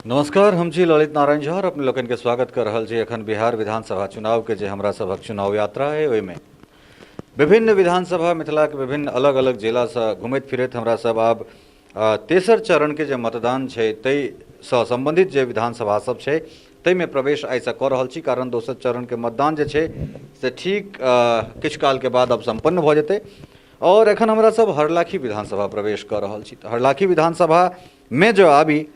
नमस्कार, हम छी ललित नारायण झा और अपने लोगन के स्वागत कर रहल छी एखन बिहार विधानसभा चुनाव के जे हमरा सभक चुनाव यात्रा है ओहिमे विभिन्न विधानसभा मिथिला के विभिन्न अलग अलग जिला से घूमैत फिरैत हमरा सब आब तेसर चरण के जे मतदान छै तै सँ संबंधित जे विधानसभा सब छै तैमे प्रवेश आइ से कऽ रहल छी। कारण दोसर चरण के मतदान जे छै से ठीक किछु काल के बाद अब संपन्न भऽ जेतै और एखन हमरा सब हरलाखी विधानसभा प्रवेश कऽ रहल छी। हरलाखी विधानसभा में जो आबी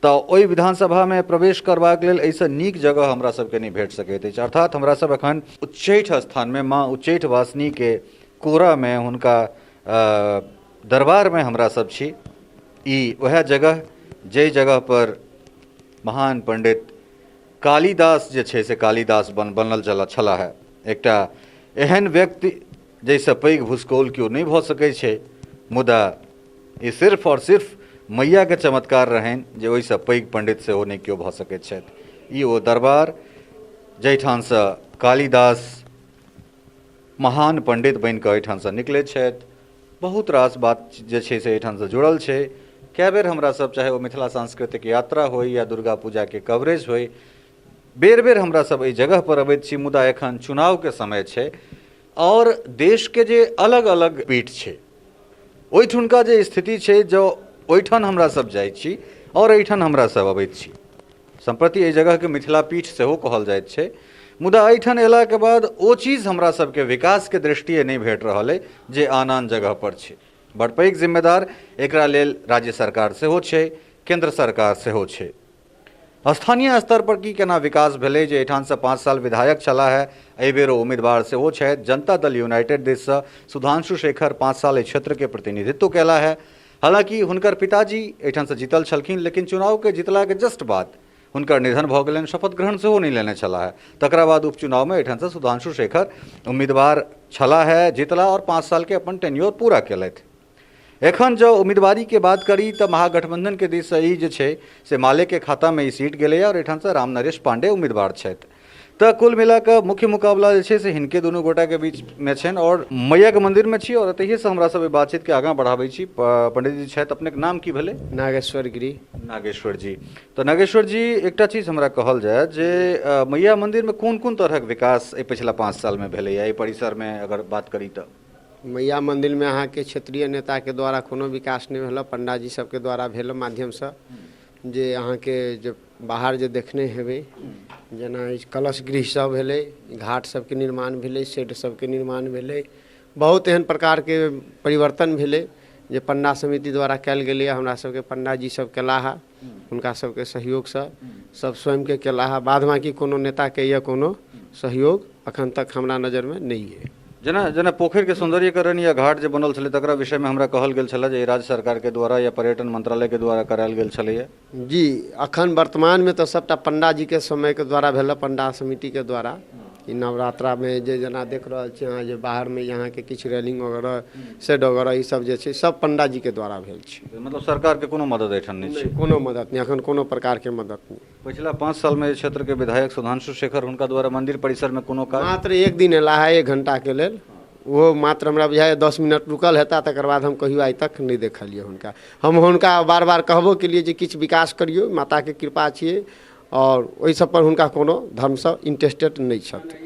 तो ओहि विधानसभा में प्रवेश करबाक लेल ऐसे नीक जगह हमरा सबके नहीं भेट सकैत अछि। अर्थात हमरा सब एखन उच्चैठ स्थान में माँ उच्चैठ वासिनी के कोरा में हुनका दरबार में हमरा सब छी। ई वह जगह जे जगह पर महान पंडित कालिदास जे छै से कालिदास बनल छला है। एकटा एहन व्यक्ति जैसे पैघ भूस्कोल क्यों नहीं भऽ सकै छै, मुदा ई सिर्फ और सिर्फ मैया के चमत्कार रहन जे ओहिसँ पैघ पंडित सेहो नहीं क्यों भऽ सकैत छथि। ई ओ दरबार जाहिठाम से कालिदास महान पंडित बनि कऽ एहिठाम से निकलैत छथि। बहुत रास बात जे छै से एहिठाम से जुड़ल छै। कए बेर हमरा सब चाहे वो मिथिला सांस्कृतिक यात्रा होय या दुर्गा पूजा के कवरेज होय, बेर बेर हमरा सब एहि जगह पर अबैत छी। मुदा एखन चुनाव के समय छै और देश के जे अलग अलग पीठ छै ओहिठुनका जे स्थिति छै जो ओहिठाम हमरा सब जाइ छी और एहिठाम हमरा सब अबैत छी। संप्रति एहि जगह के मिथिला पीठ सेहो कहल जाइत छै। मुदा एहिठाम अयला के बाद ओ चीज हमरा सबके विकास के दृष्टिए नहीं भेट रहल है जे आन आन जगह पर छै। बड़ पैघ जिम्मेदार एकरा लेल राज्य सरकार सेहो छै, केंद्र सरकार सेहो छै। स्थानीय स्तर पर की केना विकास भेलै जे एहिठाम से 5 साल विधायक छला है, एहि बेर उम्मीदवार सेहो छथि। जनता दल यूनाइटेड दिस से सुधांशु शेखर 5 साल एहि क्षेत्र के प्रतिनिधित्व केला है। हालांकि हुनकर पिताजी एहिठाम से जीतल छलखिन, लेकिन चुनाव के जीतला के जस्ट बाद हुनकर निधन भऽ गेलनि। शपथ ग्रहण सेहो नहीं लेने छला है। तकरा बाद उपचुनाव में एहिठाम से सुधांशु शेखर उम्मीदवार छला है, जीतला और 5 साल के अपन टेन्योर पूरा केलथि। एखन जो उम्मीदवारी के बात करी तो महागठबंधन के दिस से ई जे छै से माले के खाता में ई सीट गेलै और एठाम से राम नरेश पांडे उम्मीदवार छथि। तो कुल मिला के मुख्य मुकाबला जे छै से हिनके दुनू गोटा के बीच में छनि और मैया के मंदिर में छी और एतहिए से हमरा सब बातचीत के आगाँ बढ़ाबै छी। पंडित जी छथि, अपने के नाम की भेलै? नागेश्वर गिरी। नागेश्वर जी, तो नागेश्वर जी एकटा चीज हमरा कहल जाय जे मैया मंदिर में कोन कोन तरहक विकास एहि पिछला 5 साल में भेलैया एहि परिसर में अगर बात करी तो? मैया मंदिर में अहाँ के क्षेत्रीय नेता के द्वारा कोनो विकास नहीं भेल, पंडा जी सब के द्वारा भेल माध्यम से। जे अहाँ के जो बाहर जे देखने हेबै जेना कलश गृह सब भेलै, घाट सब के निर्माण भेलै, शेड सब के निर्माण भेलै, बहुत एहन प्रकार के परिवर्तन भेलै जे पंडा समिति द्वारा कयल गेलै। हमरा सब के पंडा जी सब केला है, हुनका सब के सहयोग से सब स्वयं के केला है। बाद बाकी कोनो नेता के या कोनो सहयोग अखन तक हमरा नजर में नहीं है। जेना जेना पोखरि के सौंदर्यीकरण या घाट जे बनल छलै तकरा विषय में हमरा कहल गेल छलै जे राज्य सरकार के द्वारा या पर्यटन मंत्रालय के द्वारा करायल गेल छलैया। जी, अखन वर्तमान में तो सबटा पंडा जी के समय के द्वारा भेल, पंडा समिति के द्वारा। ई नवरात्रा में जे जना देख रहल छी अहाँ जे बाहर में यहाँ के किछु रेलिंग वगैरह शेड वगैरह ई सब जे छै सब पंडा जी के द्वारा भेल छै। मतलब सरकार के कोनो मदद एठन नहीं छै? कोनो मदद नहीं, अखन कोनो प्रकार के मदद नहीं। पिछला 5 साल में क्षेत्र के विधायक सुधांशु शेखर हुनका द्वारा मंदिर परिसर में कोनो काज? मात्र एक दिन एला है, 1 घंटा के लेल। वो मात्र हमरा बुझाय 10 मिनट रुकल हेता, तकर बाद हम कहियो आइ तक नहीं देखलिए हुनका। हम हुनका बार बार कहबो के लिए जे किछु विकास करियो, माता के कृपा छियै और ओहि सब पर हुनका कोनो धर्म से इंटरेस्टेड नहीं छथि।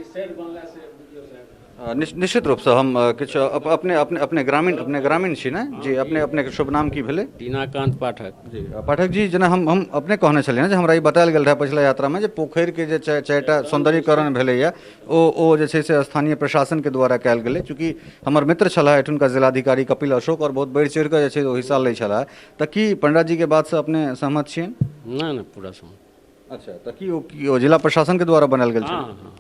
निश्चित रूप से हम किछु अपने अपने अपने ग्रामीण छी ना जी। अपने अपने के शुभ नाम की भेले? दीनाकांत पाठक जी। पाठक जी, जेना हम अपने कहने छलियै जे हमरा ई बतायल गेल रहा पिछला यात्रा में जे पोखरि के जे चारिटा सौंदर्यीकरण भेलैया ओ जे छै से स्थानीय प्रशासन के द्वारा कयल गेलै। चूँकि हमर मित्र छलाह एठुनका जिलाधिकारी कपिल अशोक और बहुत बढ़ि चढ़ि कऽ जे छै ओ हिस्सा लै छलाह। तऽ की पंडा जी के बात से अपने सहमत छियनि? ना पूरा सहमत। अच्छा, तो की ओ जिला प्रशासन के द्वारा बनायल गेल छै? हाँ।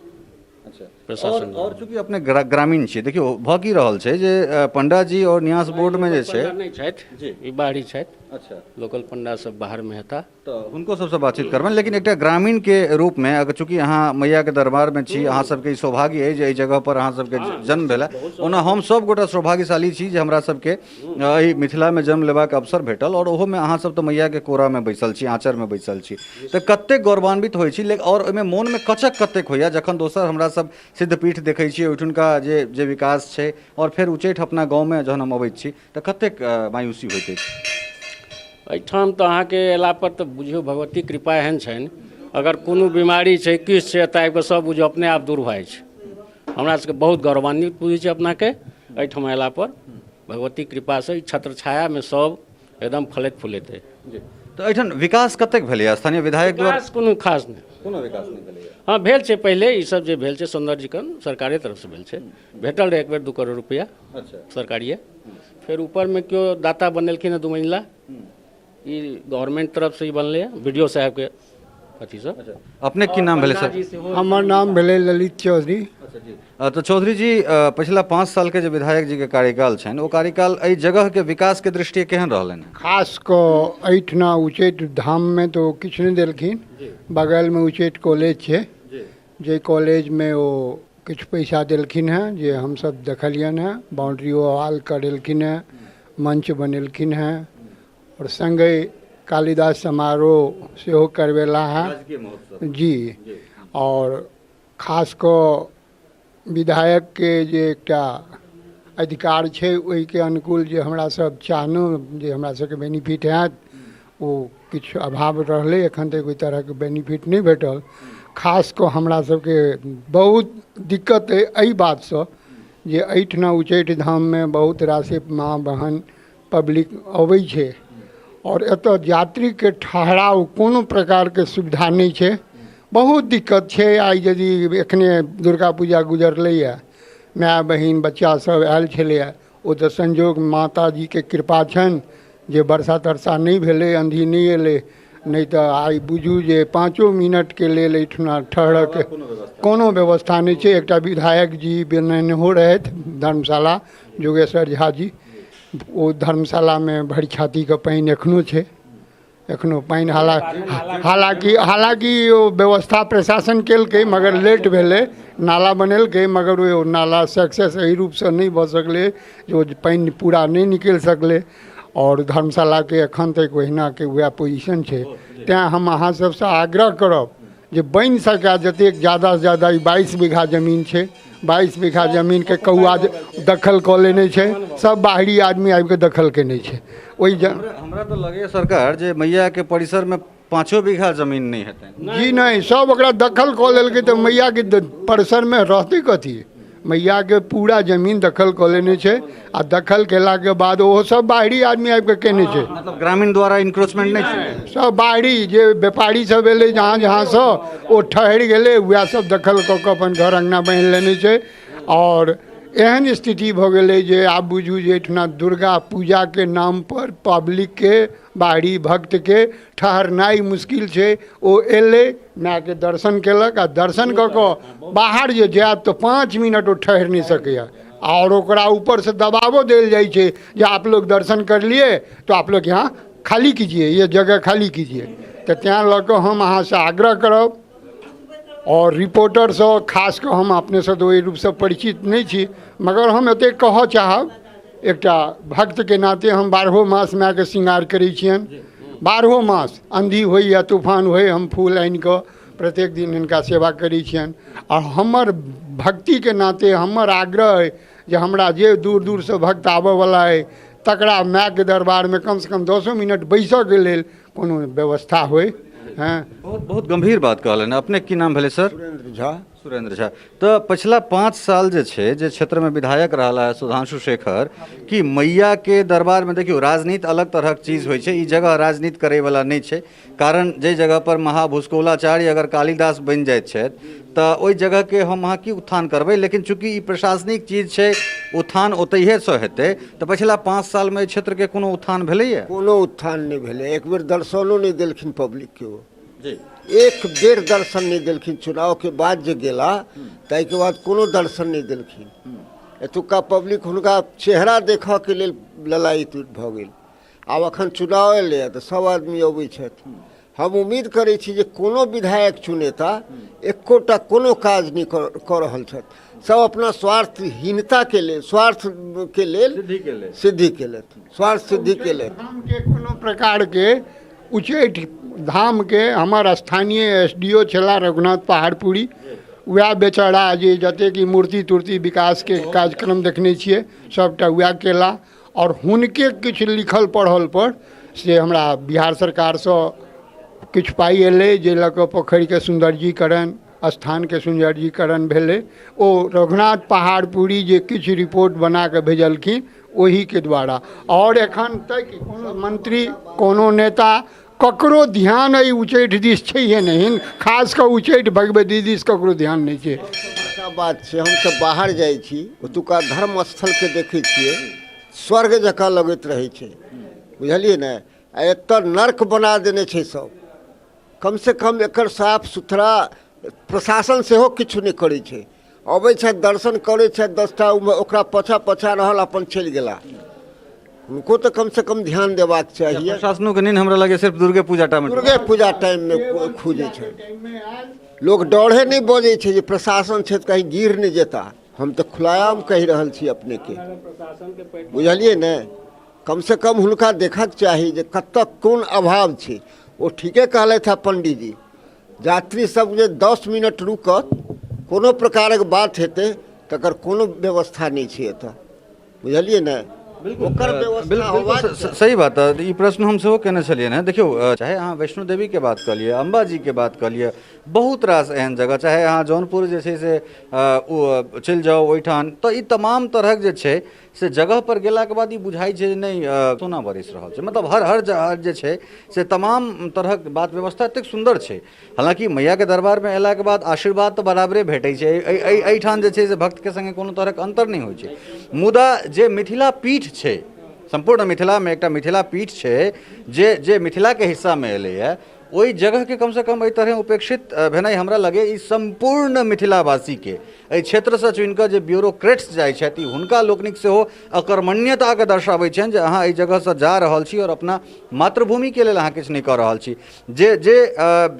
अच्छा, प्रशासन और चूँकि अपने ग्रामीण छियै, देखियो भऽ की रहल छै जे पंडा जी और न्यास बोर्ड में जे छै नहीं छथि जी, ई बाहरी छथि। अच्छा, लोकल पंडा सब बाहर में हेता तो हुनको सबसे बातचीत करबनि। लेकिन एकटा ग्रामीण के रूप में अगर चूँकि अहाँ मैया के दरबार में छी, अहाँ सबके सौभाग्य है जे एहि जगह पर अहाँ सबके जन्म भेला। ओना हम सब गोटा सौभाग्यशाली छी जे हमरा सबके एहि मिथिला में जन्म लेबाक अवसर भेटल और ओहो में अहाँ सब तो मैया के कोरा में बैसल छी, आँचर में बैसल छी। तो कतेक गौरवान्वित होइ छी। लेकिन और ओहिमे मोन में कचक कतेक होइया जखन दोसर हमरा सब सिद्धपीठ देखै छियै ओहिठुनका जे विकास छै और फेर उच्चैठ अपना गाँव में जहन हम अबैत छी तऽ कतेक मायूसी होइत अछि। एहिठाम तऽ अहाँके अयला पर तऽ बुझियौ भगवती कृपा एहन छनि, अगर कोनो बीमारी छै किछु छै तऽ आबि कऽ सब बुझियौ अपने आप दूर भऽ जाइ छै। हमरा सबके बहुत गौरवान्वित बुझै छै अपनाके एहिठाम अयला पर, भगवती कृपासँ ई छत्र छायामे सब एकदम फलैत फूलैत अइ। तऽ एहिठाम विकास कतेक भेलैए स्थानीय विधायक द्वारा? विकास कोनो खास नहि, कोनो विकास नहि भेलैए। हाँ भेल छै पहिले, ई सब जे भेल छै सौन्दर्यीकरण सरकारे तरफसँ भेल छै, भेटल रहै एक बेर 2 करोड़ रुपैआ सरकारिए। फिर ऊपरमे केओ दाता बनेलखिन हँ 2 मंजिला, ई गवर्नमेंट तरफसँ ही बनलै है, बीडीओ साहबके अथीसँ। अपने की नाम भेलै सर? हमर नाम भेलै ललित चौधरी। तो चौधरी जी, पिछला 5 साल के जो विधायक जी के कार्यकाल छनि, ओ कार्यकाल एहि जगह के विकास के दृष्टि केहन रहलनि? खास कऽ एहिठिना उच्चैठ धाममे तऽ ओ किछु नहि देलखिन। बगलमे उच्चैठ कॉलेज छै, जे कॉलेजमे ओ किछु पैसा देलखिन हेँ, जे हमसब देखलियनि हेँ। बाउंड्री वॉल करेलखिन हेँ, मंच बनेलखिन हेँ, और संगे कालिदास समारोह सेहो करवेला है जी। और खास कऽ विधायक के जे एकटा अधिकार छै ओहिके अनुकूल जे हमरा सब चाहलहुँ जे हमरा सबके बेनिफिट हैत, ओ किछु अभाव रहलै, एखन तक ओहि तरहके बेनिफिट नहि भेटल। खास कऽ हमरा सबके बहुत दिक्कत अइ एहि बातसँ जे एहिठिना उच्चैठ धाममे बहुत रास माँ बहन पब्लिक अबै छै, और एतऽ यात्रीके ठहराव कोनो प्रकारके सुविधा नहि छै, बहुत दिक्कत छै। आइ यदि एखने दुर्गा पूजा गुजरलैए, माय बहिन बच्चा सब आयल छलैए, ओ तऽ संजोग माताजीके कृपा छनि जे वर्षा तरसा नहि भेलै, आंधी नहि एलै, नहीं तो आई बुझू जे 5 मिनट के लेल एहिठुना ठहरके कोनो व्यवस्था नहीं छै। एकटा विधायक जी बनेने हो रहथि धर्मशाला, जोगेश्वर झा जी, ओ धर्मशाला में भरि छाती के पानि एखनो छै, एखनो पानि हालांकि ओ व्यवस्था प्रशासन केलकै मगर लेट भेलै, नाला बनेलकै मगर ओ नाला सक्सेस एहि रूपसँ नहीं भऽ सकलै जे ओ पानि पूरा नहीं निकलि सकलै, और धर्मशाला के एखन तक ओहिना के वएह पोजीशन छै। तेँ हम अहाँ सबसँ आग्रह करब जे बनि सकै जतेक ज़्यादा से ज़्यादा, 22 बीघा जमीन छै, 22 बीघा जमीन के कौआ दखल कऽ लेने छै, सब बाहरी आदमी आबि के दखल केने छै। ओहि हमरा तो लगे सरकार जे मैया के परिसर में 5 बीघा जमीन नहीं हेतै जी, नहीं सब ओकरा दखल कऽ लेलकै तऽ मैया के परिसर में रहतै कथी? मैया के पूरा जमीन दखल कऽ लेने छै, आ दखल केला के बाद ओहो सब बाहरी आदमी आबि के केने छै। मतलब ग्रामीण द्वारा इंक्रोचमेंट नहीं छै, सब बाहरी जे व्यापारी सब एलै जहाँ जहाँ से ओ ठहरि गेलै, वएह सब दखल कऽ के अपन घर अंगना बांधि लेने छै। और एहन स्थिति भऽ गेलै जे आब बुझू जे एहिठुना दुर्गा पूजा के नाम पर पब्लिक के, बाहरी भक्त के ठहरनाइ मुश्किल छै। ओ एलै, माय के दर्शन केलक, आ दर्शन कऽ कऽ बाहर जे जायत तो 5 मिनट ओ ठहर नहीं सकैया, और ओकरा ऊपर से दबावो देल जाइ छै जे आप लोग दर्शन कर लिए तो आप लोग यहाँ खाली कीजिए, ये जगह खाली कीजिए। तो तेँ लऽ कऽ हम अहाँ से आग्रह करब, और रिपोर्टर से खास कऽ हम अपने से तो ओहि रूप से परिचित नहीं छी, मगर हम एते कहऽ चाहब, एकटा भक्त के नाते हम 12 मास माय के श्रृंगार करै छियनि, 12 मास आंधी होय या तूफान होय, हम फूल आनि कऽ प्रत्येक दिन हिनका सेवा करै छियनि। और हमर भक्ति के नाते हमर आग्रह अइ जे हमरा जे दूर दूर से भक्त आबऽ वाला अइ तकरा माय के दरबार में कम से कम 10 मिनट बैसऽ के लेल कोनो व्यवस्था होय। बहुत बहुत गंभीर बात कहलन। अपने की नाम भेले सर? सुरेंद्र झा। सुरेंद्र झा। तो पिछला 5 साल जे छे जे क्षेत्र में विधायक रहा है सुधांशु शेखर, कि मैया के दरबार में देखियो राजनीति अलग तरह के चीज होय छे, ई जगह राजनीति करे वाला नहीं छे। कारण जे जगह पर महाभूस्कोलाचार्य अगर कालिदास बन जाए छे तो ओई जगह के हम अहाँ की उत्थान करबे, लेकिन चूंकि ई प्रशासनिक चीज छे उत्थान ओतहिए से हेतै। तो पिछला 5 साल में क्षेत्र के कोनो उत्थान भेलैया? कोनो उत्थान नहीं भेले, एक बेर दर्शनो नहीं देलखिन पब्लिक के, वो जी एक बेर दर्शन नहीं देलखिन। चुनाव के बाद जे गेला ताहि के बाद कोनो दर्शन नहीं देलखिन। एतुका पब्लिक हुनका चेहरा देखऽ के लेल ललायित भऽ गेल। आब अखन चुनाव एलै तऽ सब आदमी अबै छथि। हम उम्मीद करै छी जे कोनो विधायक चुनेता एकोटा कोनो काज नहीं कऽ रहल छथि, सब अपना स्वार्थहीनता के लेल, स्वार्थ के लेल सिद्धि केलथि, स्वार्थ सिद्धि केलथि। धाम के कोनो प्रकार के उच्चैठ धाम के हमर स्थानीय एसडीओ छला रघुनाथ पहाड़पुरी, वएह बेचारा जे जते कि मूर्ति तुर्ति विकास के कार्यक्रम देखने छिए सबटा वएह केला। और हुनके किछु लिखल पढ़ल पर से हमरा बिहार सरकारसँ किछु पाइ एलै जे लऽ कऽ पोखरिके सौन्दर्यीकरण स्थानके सौन्दर्यीकरण भेलै। ओ रघुनाथ पहाड़पुरी जे किछु रिपोर्ट बना कऽ भेजलखिन ओहीके द्वारा, और एखन तक कोनो मंत्री कोनो नेता ककरो ध्यान एहि उच्चैठ दिस छैहे नहीं, खास कऽ उच्चैठ भगवती दिस ककरो ध्यान नहीं छै। बड़का बात छै, हमसब बाहर जाइ छी ओतुका धर्म स्थलके देखै छियै स्वर्ग जकाँ लगैत रहै छै, बुझलियै ने। आ एतऽ नर्क बना देने छै सब। कम से कम एकर साफ सुथरा प्रशासन सेहो किछु नहीं करै छै। अबै छै दर्शन करै छै 10टा, ओकरा पाछा पाछा रहल अपन चलि गेला। उनको तो कम से कम ध्यान देबाक चाहिए। प्रशासनों के नींद हमरा लगे सिर्फ दुर्गे पूजा टाइम में, दुर्गे पूजा टाइम में खुजे छै। लोग डरे नहीं बजे छै जे प्रशासन छै कहीं गिर नहीं जेता। हम तो खुलायाम कहि रहल छी अपने के, बुझलिए ने। कम से कम हुनका देखक चाही जे कतऽ कोन अभाव छै। ओ ठीके कहले था पंडित जी, यात्री सब जे 10 मिनट रुकत कोनो प्रकारक बात हेतै तकर कोनो व्यवस्था नहीं छै एतऽ, बुझलिए ने। ओकर व्यवस्था होबाक बिल्कुल सही बात है। ई प्रश्न हम सेहो केने छलिए ने। देखियो, चाहे अहाँ वैष्णो देवी के बात कऽ लिअ, अम्बा जी के बात कऽ लिअ, बहुत रास एहन जगह, चाहे अहाँ जौनपुर जे छै से चलि जाउ ओहिठाम, तऽ ई तमाम तरहक जे छै से जगह पर गेलाके बाद ई बुझाइ छै जे नहि सोना बरसि रहल छै। मतलब हर जे छै से तमाम तरहक बात व्यवस्था एतेक सुन्दर छै। हालांकि मैया के दरबार में अयलाके बाद आशीर्वाद तऽ बराबरे भेटै छै, एहिठाम जे छै से भक्त के संगे कोनो तरहक अंतर नहीं होइ छै। मुदा जे मिथिला पीठ छै, संपूर्ण मिथिला में एकटा मिथिला पीठ छै जे मिथिला के हिस्सा में एलैए, ओहि जगह के कम से कम एहि तरह उपेक्षित भेनाइ हमरा लगे ई संपूर्ण मिथिलावासी के एहि क्षेत्र से चुनि कऽ जे ब्यूरोक्रेट्स जाइ छथि हुनका लोकनिक सेहो अकर्मण्यता के दर्शाबै छनि जे अहाँ एहि जगह से जा रहल छी और अपना मातृभूमि के लेल अहाँ किछु नहि कऽ रहल छी। जे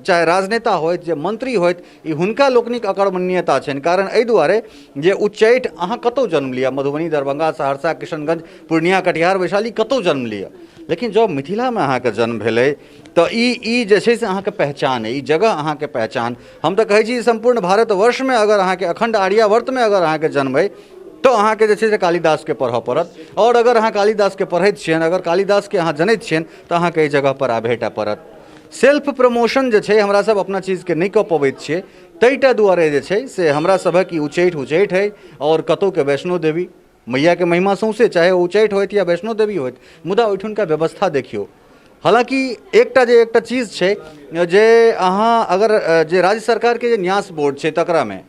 चाहे राजनेता होइत, जे मंत्री होइत, ई हुनका लोकनिक अकर्मण्यता छनि। कारण एहि दुआरे जे उच्चैठ अहाँ कतौ जन्म लिअ, मधुबनी, दरभंगा, सहरसा, किशनगंज, पूर्णिया, कटिहार, वैशाली, कतौ जन्म लिअ, लेकिन जब मिथिला में अहाँके जन्म भेलै तऽ ई जे छै से अहाँके पहचान है, ई जगह अहाँके पहचान। हम तऽ कहै छी संपूर्ण भारतवर्ष में अगर अहाँके अखंड आर्यावर्त में अगर अहाँके जन्म है तो अहाँके जे छै से कालिदास के पढ़ऽ पड़त। और अगर अहाँ कालिदास के पढ़ैत छियनि, अगर कालिदास के अहाँ जनैत छियनि, तऽ अहाँके एहि जगह पर आबेटा पड़त। सेल्फ प्रमोशन जे छै हमरा सब अपना चीज के नहीं कऽ पबैत छियै, ताहिटा दुआरे जे छै से हमरा सभक ई उच्चैठ है और कतौ के वैष्णो देवी मैया के महिमा सौंसे, चाहे उच्चैठ होइत या वैष्णो देवी होइत, मुदा ओहिठुनका व्यवस्था देखियो। हालांकि एकटा चीज छै जे अहाँ अगर जे राज्य सरकार के जे न्यास बोर्ड छै तकरा में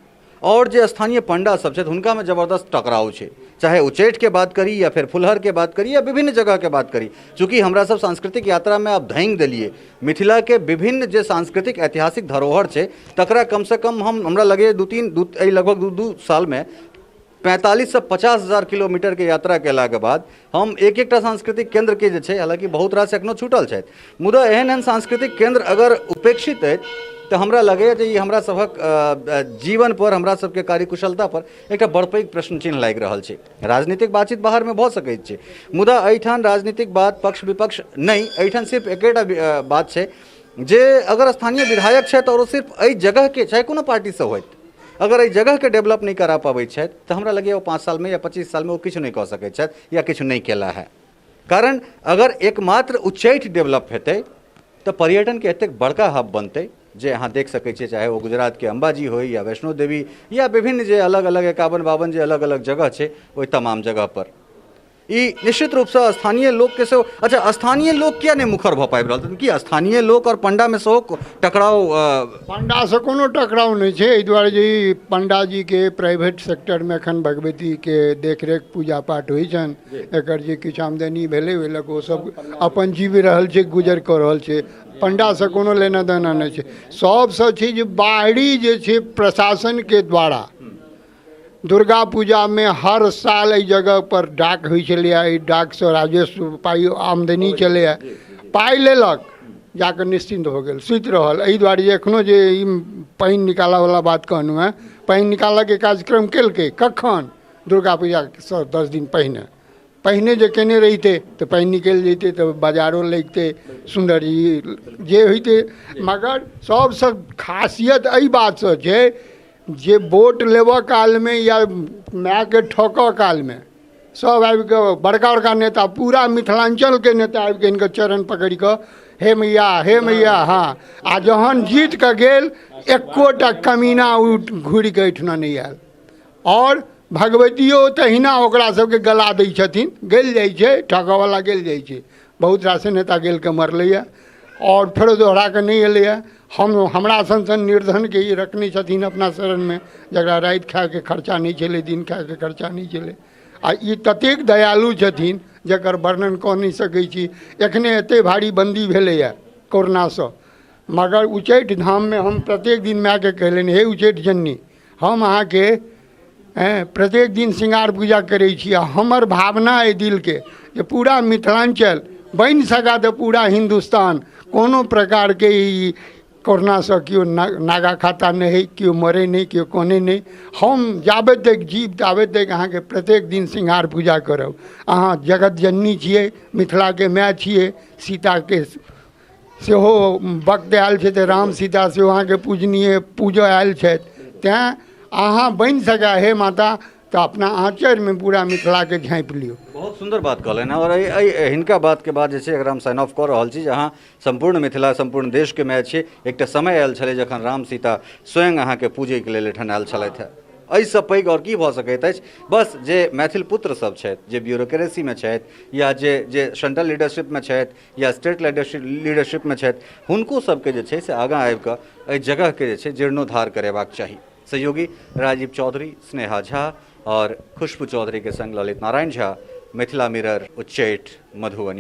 और जे स्थानीय पंडा सब छै हुनका में जबरदस्त टकराव छै। चाहे उच्चैठ के बात करी या फिर फुलहर के बात करी या विभिन्न जगह के बात करी, चूँकि हमरा सब सांस्कृतिक यात्रा में अब धांगि देलिए मिथिला के विभिन्न जे सांस्कृतिक ऐतिहासिक धरोहर छै तकरा कम से कम हमरा लगे लगभग 2 साल में 45 से 50 हज़ार किलोमीटर के यात्रा केला के बाद हम एक सांस्कृतिक केंद्र के जे छै, हालांकि बहुत रास एखनो छूटल छथि, मुदा एहन सांस्कृतिक केंद्र अगर उपेक्षित अछि तऽ हमरा लगैए जे ई हमरा सभक जीवन पर, हमरा सबके कार्यकुशलता पर एकटा बड़ पैघ प्रश्न चिन्ह लागि रहल छै। राजनीतिक बातचीत बाहर में भऽ सकैत छै, मुदा एहिठाम राजनीतिक बात पक्ष विपक्ष नहीं, एहिठाम सिर्फ एकेटा बात छै जे अगर स्थानीय विधायक छथि और सिर्फ एहि जगह के, चाहे कोनो पार्टी से होइत, अगर एहि जगह के डेवलप नहीं करा पाबैत छथि तऽ हमरा लगैए ओ 5 साल में या 25 साल में ओ किछु नहीं कऽ सकैत छथि या किछु नहीं केला है। कारण अगर एकमात्र उच्चैठ डेवलप हेतै तऽ पर्यटन के एतेक बड़का हब बनतै जे अहाँ देख सकै छियै, चाहे वो गुजरात के अंबाजी हो या वैष्णो देवी या विभिन्न जे अलग अलग 51-52 जे अलग अलग जगह छै ओहि तमाम जगह पर ई निश्चित रूप से स्थानीय लोक के सेहो। अच्छा, स्थानीय लोक किया नहीं मुखर भऽ पाबि रहल छथि? कि स्थानीय लोक और पंडा में सेहो टकराव? पंडा से कोनो टकराव नहीं छै, एहि दुआरे जे ई पंडा जी के प्राइवेट सेक्टर में एखन भगवती के देखरेख पूजा पाठ होइ छनि, एकर जे किछु आमदनी भेलै ओहि लऽ कऽ ओ सब अपन जीवि रहल छै, गुजर कऽ रहल छै। पंडा से कोनो लेना देना नहीं छै। सबसँ छै जे बाहरी जे छै प्रशासन के द्वारा दुर्गा पूजा में हर साल एहि जगह पर डाक होइ छलैए, एहि डाक से राजस्व पाइ आमदनी चलैए, पाइ लेलक जाकर निश्चिंत हो गेल, सुति रहल। एहि दुआरे जे एखनो जे ई पानि निकालऽवला बात कहलहुँ हेँ, पानि निकालऽके कार्यक्रम केलकै कखन? दुर्गा पूजासँ 10 दिन पहिने जे केने रहिते तऽ पानि निकलि जैते तऽ बाजारो लगिते, सुन्दर जे होइते। मगर सबसँ खासियत एहि बातसँ छै जे वोट लेबऽ काल में या माय के ठोकऽ काल में सब आबि कऽ बड़का बड़का नेता पूरा मिथिलांचलके नेता आबि कऽ हिनकर चरण पकड़ि कऽ हे मैया हाँ। आ जहन जीत कऽ गेल एक्कोटा कमीना घुरि कऽ एहिठुना नहीं आयल। और भगवतियो तहिना ओकरा सबके गला दै छथिन, गेल जाइ छै ठकऽवला गेल जाइ छै, बहुत रास नेता गेल के मरलैया और फेरो दोहरा के नहीं एलैया। हमरा सन निर्धनके ई रखने छथिन अपना शरणमे, जकरा राति खायके खर्चा नहीं छलै, दिन खायके खर्चा नहीं छलै। आ ई ततेक दयालु छथिन जकर वर्णन कऽ नहीं सकै छी। एखने एते भारी बंदी भेलैया कोरोनासँ, मगर उच्चैठ धाममे हम प्रत्येक दिन मायके कहलनि हे उच्चैठ जननी, हम अहाँके प्रत्येक दिन श्रृंगार पूजा करै छी। आ हमर भावना अइ दिलके जे पूरा मिथिलांचल बनि सकै तऽ पूरा हिंदुस्तान कोनो प्रकारके ई कोरोनासँ केओ नागा खाता नहीं है, केओ मरे नहीं, केओ कोने नहीं। हम जाबे तक जीव ताबे तक अहाँके प्रत्येक दिन श्रृंगार पूजा करब। अहाँ जगत जननी छियै, मिथिलाके माय छियै, सीताके सेहो वक्त आयल छै तऽ राम सीता सेहो अहाँके पूजनीय पूजो आयल छथि। तेँ अहाँ बनि सकै हे माता तऽ अपना आँचरमे पूरा मिथिलाके झाँपि लियौ। बहुत सुंदर बात कहलन। और हिनका बात के बाद जे छै एकरा हम साइन ऑफ कऽ रहल छी, जहाँ संपूर्ण मिथिला संपूर्ण देश के मैच छै। एकटा समय आयल छलै जखन राम सीता स्वयं अहाँके पूजै के लेल एहिठाम आयल छलथि है। एहिसँ पैघ और की भऽ सकैत अछि? बस जे मैथिल पुत्र सब छथि, जे ब्यूरोक्रेसीमे छथि या जे सेंट्रल लीडरशिपमे छथि या स्टेट लीडरशिपमे छथि, हुनको सबके जे छै से आगाँ आबि कऽ एहि जगहके जे छै जीर्णोद्धार करेबाक चाही। सहयोगी राजीव चौधरी, स्नेहा झा और खुशबू चौधरी के संग ललित नारायण झा, मिथिला मिरर, उच्चैठ, मधुबनी।